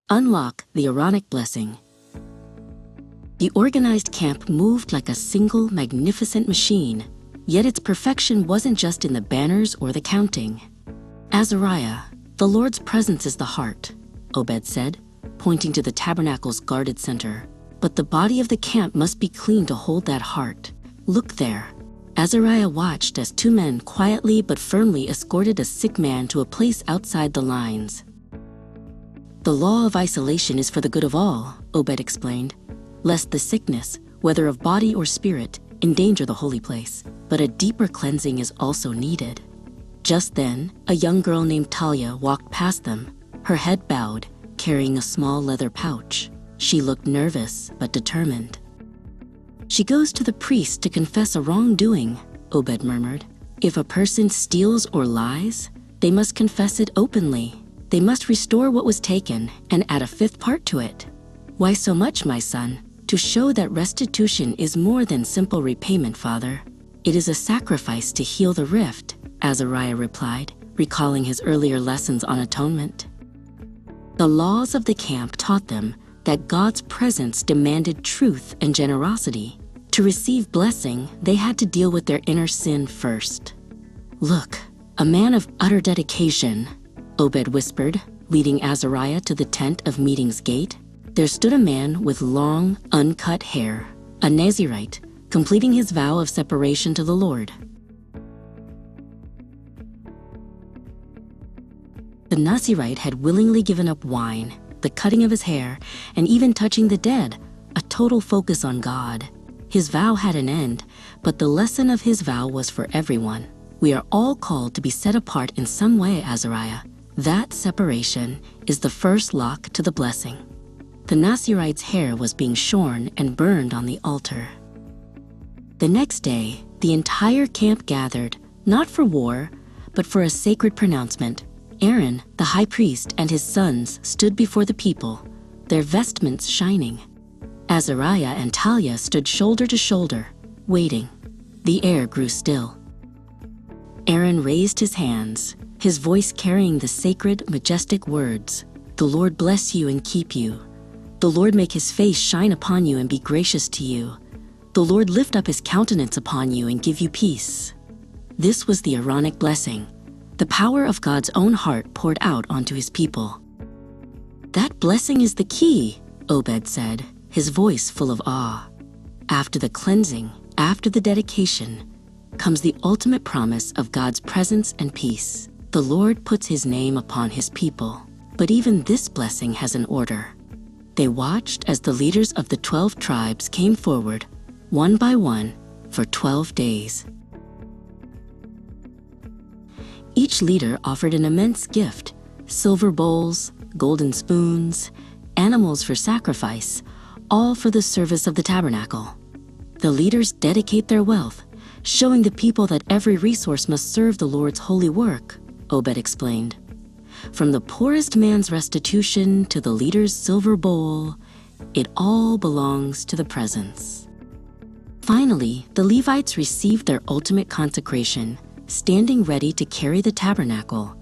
Unlock the Aaronic Blessing. The organized camp moved like a single magnificent machine, yet its perfection wasn't just in the banners or the counting. Azariah, the Lord's presence is the heart, Obed said, pointing to the tabernacle's guarded center. But the body of the camp must be clean to hold that heart. Look there. Azariah watched as two men quietly but firmly escorted a sick man to a place outside the lines. The law of isolation is for the good of all, Obed explained, lest the sickness, whether of body or spirit, endanger the holy place. But a deeper cleansing is also needed. Just then, a young girl named Talia walked past them, her head bowed, carrying a small leather pouch. She looked nervous but determined. She goes to the priest to confess a wrongdoing, Obed murmured. If a person steals or lies, they must confess it openly. They must restore what was taken and add a fifth part to it. Why so much, my son? To show that restitution is more than simple repayment, father. It is a sacrifice to heal the rift, Azariah replied, recalling his earlier lessons on atonement. The laws of the camp taught them that God's presence demanded truth and generosity. To receive blessing, they had to deal with their inner sin first. Look, a man of utter dedication, Obed whispered, leading Azariah to the tent of meeting's gate. There stood a man with long, uncut hair, a Nazirite, completing his vow of separation to the Lord. The Nazirite had willingly given up wine, the cutting of his hair, and even touching the dead, a total focus on God. His vow had an end, but the lesson of his vow was for everyone. We are all called to be set apart in some way, Azariah. That separation is the first lock to the blessing. The Nazirite's hair was being shorn and burned on the altar. The next day, the entire camp gathered, not for war, but for a sacred pronouncement. Aaron, the high priest, and his sons stood before the people, their vestments shining. Azariah and Talia stood shoulder to shoulder, waiting. The air grew still. Aaron raised his hands, his voice carrying the sacred, majestic words, "The Lord bless you and keep you. The Lord make his face shine upon you and be gracious to you. The Lord lift up his countenance upon you and give you peace." This was the Aaronic blessing, the power of God's own heart poured out onto his people. That blessing is the key, Obed said, his voice full of awe. After the cleansing, after the dedication, comes the ultimate promise of God's presence and peace. The Lord puts his name upon his people. But even this blessing has an order. They watched as the leaders of the 12 tribes came forward, one by one, for 12 days. Each leader offered an immense gift: silver bowls, golden spoons, animals for sacrifice, all for the service of the tabernacle. The leaders dedicate their wealth, showing the people that every resource must serve the Lord's holy work, Obed explained. From the poorest man's restitution to the leader's silver bowl, it all belongs to the presence. Finally, the Levites received their ultimate consecration, standing ready to carry the tabernacle.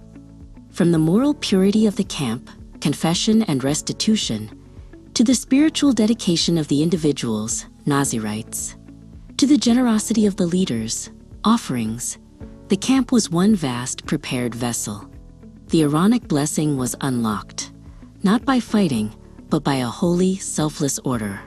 From the moral purity of the camp, confession and restitution, to the spiritual dedication of the individuals, Nazirites, to the generosity of the leaders, offerings, the camp was one vast, prepared vessel. The Aaronic blessing was unlocked, not by fighting, but by a holy, selfless order.